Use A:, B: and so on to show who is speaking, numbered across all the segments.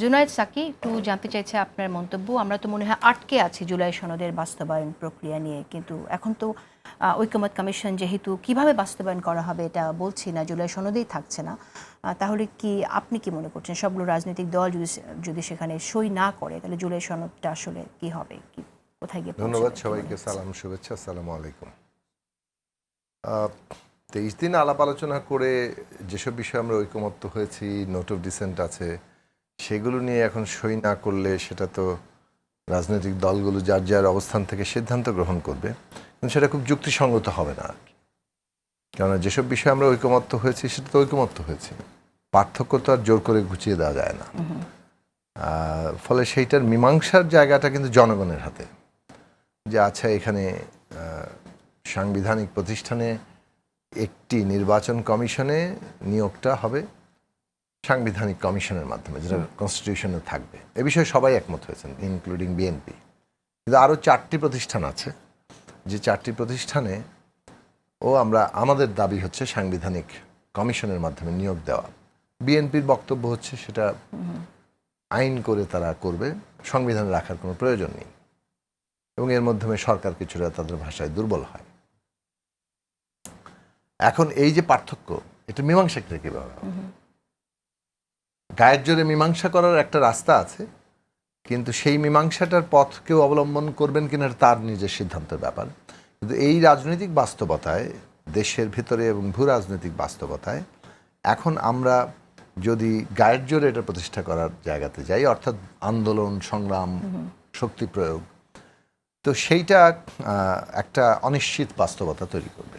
A: Junaid Psaki একটু জানতে চাইছে আপনার মন্তব্য। আমরা তো মনে হয় আটকে আছি জুলাই সনদের বাস্তবায়ন প্রক্রিয়া নিয়ে, কিন্তু এখন তো ঐকমত্য কমিশন যেহেতু কিভাবে বাস্তবায়ন করা হবে এটা বলছি না, জুলাই সনদেই থাকছে না, তাহলে কি আপনি কি মনে করছেন সবগুলো রাজনৈতিক দল যদি সেখানে সই না করে তাহলে জুলাই সনদটা আসলে কি হবে, কি কোথায় গিয়ে পৌঁছাবে?
B: ধন্যবাদ সবাইকে, সালাম শুভেচ্ছা, আসসালামু আলাইকুম। 23 দিন আলাপ আলোচনা করে যেসব বিষয়ে আমরা ঐকমত্য হয়েছি, নোট অফ ডিসেন্ট আছে, সেগুলো নিয়ে এখন সই না করলে সেটা তো রাজনৈতিক দলগুলো যার যার অবস্থান থেকে সিদ্ধান্ত গ্রহণ করবে, কিন্তু সেটা খুব যুক্তিসঙ্গত হবে না আর কি। কেননা যেসব বিষয়ে আমরা ঐকমত্য হয়েছি সেটা তো ঐকমত্য হয়েছে, পার্থক্য তো আর জোর করে ঘুচিয়ে দেওয়া যায় না। ফলে সেইটার মীমাংসার জায়গাটা কিন্তু জনগণের হাতে, যে আচ্ছা এখানে সাংবিধানিক প্রতিষ্ঠানে একটি নির্বাচন কমিশনে নিয়োগটা হবে সাংবিধানিক কমিশনের মাধ্যমে, যেটা কনস্টিটিউশনে থাকবে। এ বিষয়ে সবাই একমত হয়েছেন, ইনক্লুডিং বিএনপি। কিন্তু আরও 4টি প্রতিষ্ঠান আছে, যে 4টি প্রতিষ্ঠানে আমাদের দাবি হচ্ছে সাংবিধানিক কমিশনের মাধ্যমে নিয়োগ দেওয়া। বিএনপির বক্তব্য হচ্ছে সেটা আইন করে তারা করবে, সংবিধানে রাখার কোনো প্রয়োজন নেই, এবং এর মাধ্যমে সরকার কিছুটা তাদের ভাষায় দুর্বল হয়। এখন এই যে পার্থক্য, এটা মীমাংসা কিভাবে হবে? গায়ের জোরে মীমাংসা করার একটা রাস্তা আছে, কিন্তু সেই মীমাংসাটার পথ কেউ অবলম্বন করবেন কিনা তার নিজের সিদ্ধান্তের ব্যাপার। কিন্তু এই রাজনৈতিক বাস্তবতায়, দেশের ভিতরে এবং ভূ রাজনৈতিক বাস্তবতায় এখন আমরা যদি গায়ের জোরে এটা প্রতিষ্ঠা করার জায়গাতে যাই, অর্থাৎ আন্দোলন, সংগ্রাম, শক্তি প্রয়োগ, তো সেইটা একটা অনিশ্চিত বাস্তবতা তৈরি করবে।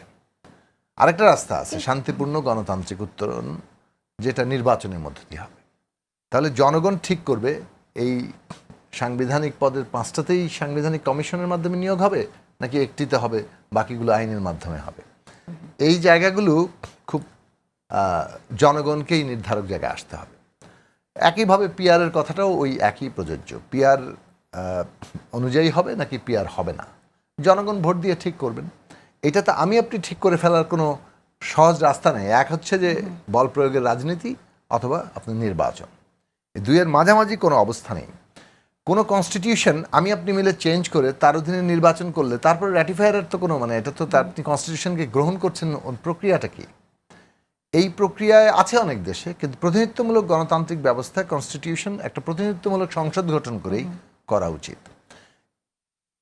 B: আরেকটা রাস্তা আছে, শান্তিপূর্ণ গণতান্ত্রিক উত্তরণ, যেটা নির্বাচনের মধ্য দিয়ে হবে। তাহলে জনগণ ঠিক করবে এই সাংবিধানিক পদের 5টাতেই সাংবিধানিক কমিশনের মাধ্যমে নিয়োগ হবে, নাকি একটিতে হবে, বাকিগুলো আইনের মাধ্যমে হবে। এই জায়গাগুলো খুব জনগণকেই নির্ধারক জায়গায় আসতে হবে। একইভাবে পিআরের কথাটাও ওই একই প্রযোজ্য। পিআর অনুযায়ী হবে নাকি পিআর হবে না, জনগণ ভোট দিয়ে ঠিক করবেন। এটা তো আমি আপনি ঠিক করে ফেলার কোনো সহজ রাস্তা নেই। এক হচ্ছে যে বল প্রয়োগের রাজনীতি, অথবা আপনার নির্বাচন। এই দুইয়ের মাঝামাঝি কোনো অবস্থা নেই। কোনো কনস্টিটিউশন আমি আপনি মিলে চেঞ্জ করে তার অধীনে নির্বাচন করলে তারপরে র্যাটিফায়ারের তো কোনো এটা তো আপনি কনস্টিটিউশনকে গ্রহণ করছেন, প্রক্রিয়াটা কি? এই প্রক্রিয়ায় আছে অনেক দেশে, কিন্তু প্রতিনিধিত্বমূলক গণতান্ত্রিক ব্যবস্থায় কনস্টিটিউশন একটা প্রতিনিধিত্বমূলক সংসদ গঠন করেই করা উচিত।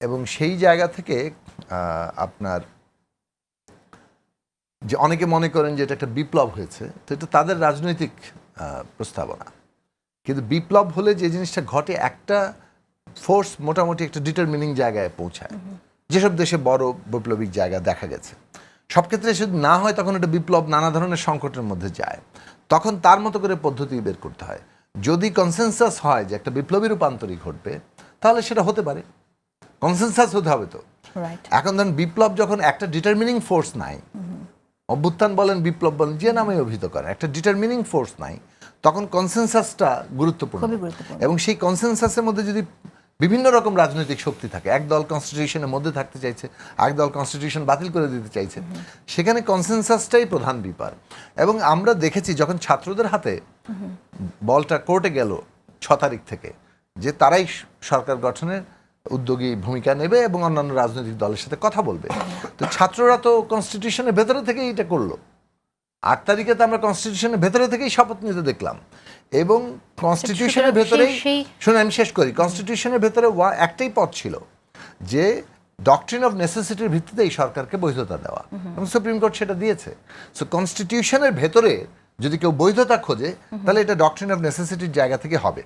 B: এবং সেই জায়গা থেকে আপনার যে অনেকে মনে করেন যে এটা একটা বিপ্লব হয়েছে, তো এটা তাদের রাজনৈতিক প্রস্তাবনা। কিন্তু বিপ্লব হলে যে জিনিসটা ঘটে, একটা ফোর্স মোটামুটি একটা ডিটারমিনিং জায়গায় পৌঁছায়, যেসব দেশে বড় বৈপ্লবিক জায়গা দেখা গেছে। সব ক্ষেত্রে যদি না হয় তখন এটা বিপ্লব নানা ধরনের সংকটের মধ্যে যায়, তখন তার মতো করে পদ্ধতি বের করতে হয়। যদি কনসেনসাস হয় যে একটা বিপ্লবী রূপান্তরই ঘটবে, তাহলে সেটা হতে পারে, কনসেনসাস হতে হবে। তো এখন ধরেন বিপ্লব যখন একটা ডিটারমিনিং ফোর্স নাই, অভ্যুত্থান বলেন, বিপ্লব বলেন, যে নামে অভিহিত করেন, একটা ডিটারমিনিং ফোর্স নাই, তখন কনসেনসাসটা গুরুত্বপূর্ণ। এবং সেই কনসেনসাসের মধ্যে যদি বিভিন্ন রকম রাজনৈতিক শক্তি থাকে, এক দল কনস্টিটিউশনের মধ্যে থাকতে চাইছে, এক দল কনস্টিটিউশন বাতিল করে দিতে চাইছে, সেখানে কনসেনসাসটাই প্রধান ব্যাপার। এবং আমরা দেখেছি যখন ছাত্রদের হাতে বলটা কোর্টে গেল 6 তারিখ থেকে, যে তারাই সরকার গঠনের উদ্যোগী ভূমিকা নেবে এবং অন্যান্য রাজনৈতিক দলের সাথে কথা বলবে। তো ছাত্ররা তো কনস্টিটিউশনের ভেতরে থেকেই এটা করলো। 8 তারিখে তো আমরা কনস্টিটিউশনের ভেতরে থেকেই শপথ নিতে দেখলাম। এবং কনস্টিটিউশনের ভেতরেই, শুনে আমি শেষ করি, কনস্টিটিউশনের ভেতরে একটাই পথ ছিল যে ডক্ট্রিন অফ নেসেসিটির ভিত্তিতে এই সরকারকে বৈধতা দেওয়া, এবং সুপ্রিম কোর্ট সেটা দিয়েছে। সো কনস্টিটিউশনের ভেতরে যদি কেউ বৈধতা খোঁজে, তাহলে এটা ডক্ট্রিন অফ নেসেসিটির জায়গা থেকে হবে।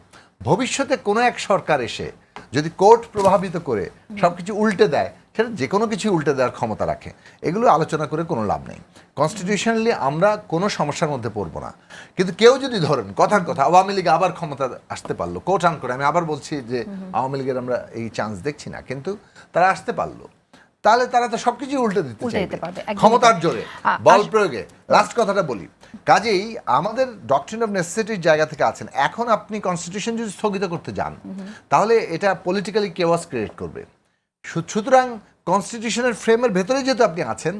B: ভবিষ্যতে কোনো এক সরকার এসে যদি কোর্ট প্রভাবিত করে সবকিছু উল্টে দেয়, সেটা যে কোনো কিছু উল্টে দেওয়ার ক্ষমতা রাখে। এগুলো আলোচনা করে কোনো লাভ নেই। কনস্টিটিউশনালি আমরা কোনো সমস্যার মধ্যে পড়বো না। কিন্তু কেউ যদি ধরেন কথার কথা আওয়ামী লীগ আবার ক্ষমতা আসতে পারলো, কোর্ট আন করে, আমি আবার বলছি যে আওয়ামী লীগের আমরা এই চান্স দেখছি না, কিন্তু তারা আসতে পারলো, তাহলে তারা তো সবকিছু উল্টে দিতে চাইবে ক্ষমতার জোরে, বল প্রয়োগে। লাস্ট কথাটা বলি, কাজেই আমাদের ডক্ট্রিন অফ নেসেসিটির জায়গা থেকে আছেন। এখন আপনি কনস্টিটিউশন যদি স্থগিত করতে যান, তাহলে এটা পলিটিক্যালি কেওয়াস ক্রিয়েট করবে। সুতরাং কনস্টিটিউশনের ফ্রেমের ভেতরে যেহেতু আপনি আছেন,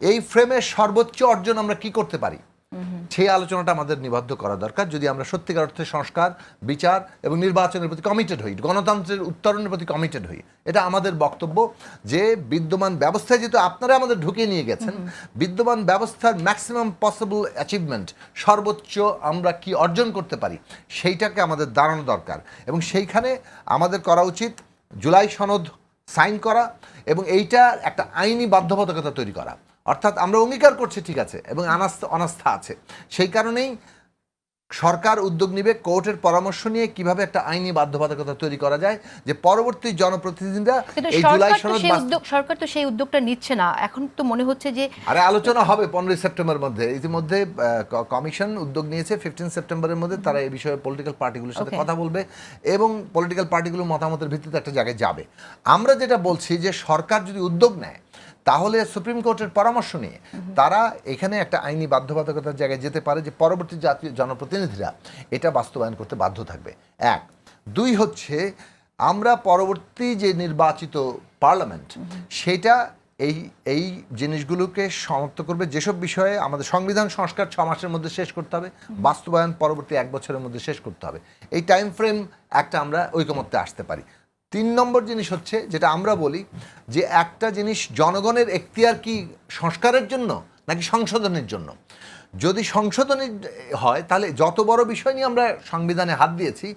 B: এই ফ্রেমের সর্বোচ্চ অর্জন আমরা কি করতে পারি, সেই আলোচনাটা আমাদের নিবদ্ধ করা দরকার যদি আমরা সত্যিকার অর্থে সংস্কার, বিচার এবং নির্বাচনের প্রতি কমিটেড হই, গণতন্ত্রের উত্তরণের প্রতি কমিটেড হই। এটা আমাদের বক্তব্য যে বিদ্যমান ব্যবস্থায় যেহেতু আপনারা আমাদের ঢুকিয়ে নিয়ে গেছেন, বিদ্যমান ব্যবস্থার ম্যাক্সিমাম পসিবল অ্যাচিভমেন্ট, সর্বোচ্চ আমরা কি অর্জন করতে পারি সেইটাকে আমাদের দাঁড়ানো দরকার। এবং সেইখানে আমাদের করা উচিত জুলাই সনদ সাইন করা এবং এইটা একটা আইনি বাধ্যবাধকতা তৈরি করা। অর্থাৎ আমরা অঙ্গীকার করছি ঠিক আছে, এবং অনাস্থা আছে, সেই কারণেই সরকার উদ্যোগ নেবে কোর্টের পরামর্শ নিয়ে কিভাবে একটা আইনি বাধ্যবাধকতা তৈরি করা যায় যে পরবর্তী জনপ্রতিনিধিরা এই জুলাই সনদ
A: সরকার তো সেই উদ্যোগটা নিচ্ছে না। এখন তো মনে হচ্ছে যে
B: আরে আলোচনা হবে 15 সেপ্টেম্বর মধ্যে। ইতিমধ্যে কমিশন উদ্যোগ নিয়েছে 15 সেপ্টেম্বরের মধ্যে তারা এই বিষয়ে পলিটিক্যাল পার্টিগুলোর সাথে কথা বলবে এবং পলিটিক্যাল পার্টিগুলোর মতামতের ভিত্তিতে একটা জায়গায় যাবে। আমরা যেটা বলছি যে সরকার যদি উদ্যোগ নেয় তাহলে সুপ্রিম কোর্টের পরামর্শ নিয়ে তারা এখানে একটা আইনি বাধ্যবাধকতার জায়গায় যেতে পারে যে পরবর্তী জাতীয় জনপ্রতিনিধিরা এটা বাস্তবায়ন করতে বাধ্য থাকবে। 1, 2 হচ্ছে আমরা পরবর্তী যে নির্বাচিত পার্লামেন্ট সেটা এই জিনিসগুলোকে সমাপ্ত করবে। যেসব বিষয়ে আমাদের সংবিধান সংস্কার 6 মাসের মধ্যে শেষ করতে হবে, বাস্তবায়ন পরবর্তী 1 বছরের মধ্যে শেষ করতে হবে। এই টাইম ফ্রেম একটা আমরা ঐকমত্যে আসতে পারি। 3 নম্বর জিনিস হচ্ছে যেটা আমরা বলি যে একটা জিনিস জনগণের এখতিয়ার কি সংস্কারের জন্য নাকি সংশোধনের জন্য। যদি সংশোধনী হয় তাহলে যত বড় বিষয় নিয়ে আমরা সংবিধানে হাত দিয়েছি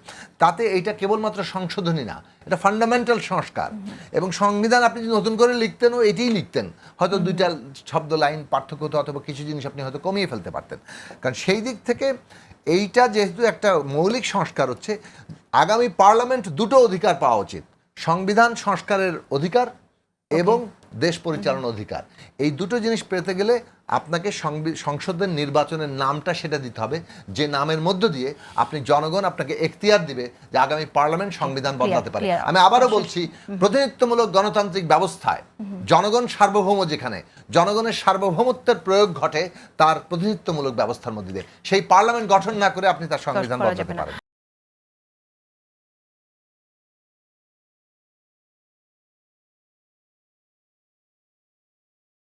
B: তাতে এইটা কেবলমাত্র সংশোধনী না, এটা ফান্ডামেন্টাল সংস্কার। এবং সংবিধান আপনি যদি নতুন করে লিখতেনও এটাই লিখতেন, হয়তো 2টা শব্দ লাইন পার্থক্য হতো অথবা কিছু জিনিস আপনি হয়তো কমিয়ে ফেলতে পারতেন। কারণ সেই দিক থেকে এইটা যেহেতু একটা মৌলিক সংস্কার হচ্ছে, আগামী পার্লামেন্ট দুটো অধিকার পাওয়া উচিত, সংবিধান সংস্কারের অধিকার এবং দেশ পরিচালনার অধিকার। এই দুটো জিনিস পেতে গেলে আপনাকে সংসদের নির্বাচনের নামটা সেটা দিতে হবে যে নামের মধ্য দিয়ে আপনি জনগণ আপনাকে এখতিয়ার দিবে যে আগামী পার্লামেন্ট সংবিধান বদলাতে পারে। আমি আবারও বলছি, প্রতিনিধিত্বমূলক গণতান্ত্রিক ব্যবস্থায় জনগণ সার্বভৌম, যেখানে জনগণের সার্বভৌমত্বের প্রয়োগ ঘটে তার প্রতিনিধিত্বমূলক ব্যবস্থার মধ্যে দিয়ে সেই পার্লামেন্ট গঠন না করে আপনি তার সংবিধান বদলাতে পারেন।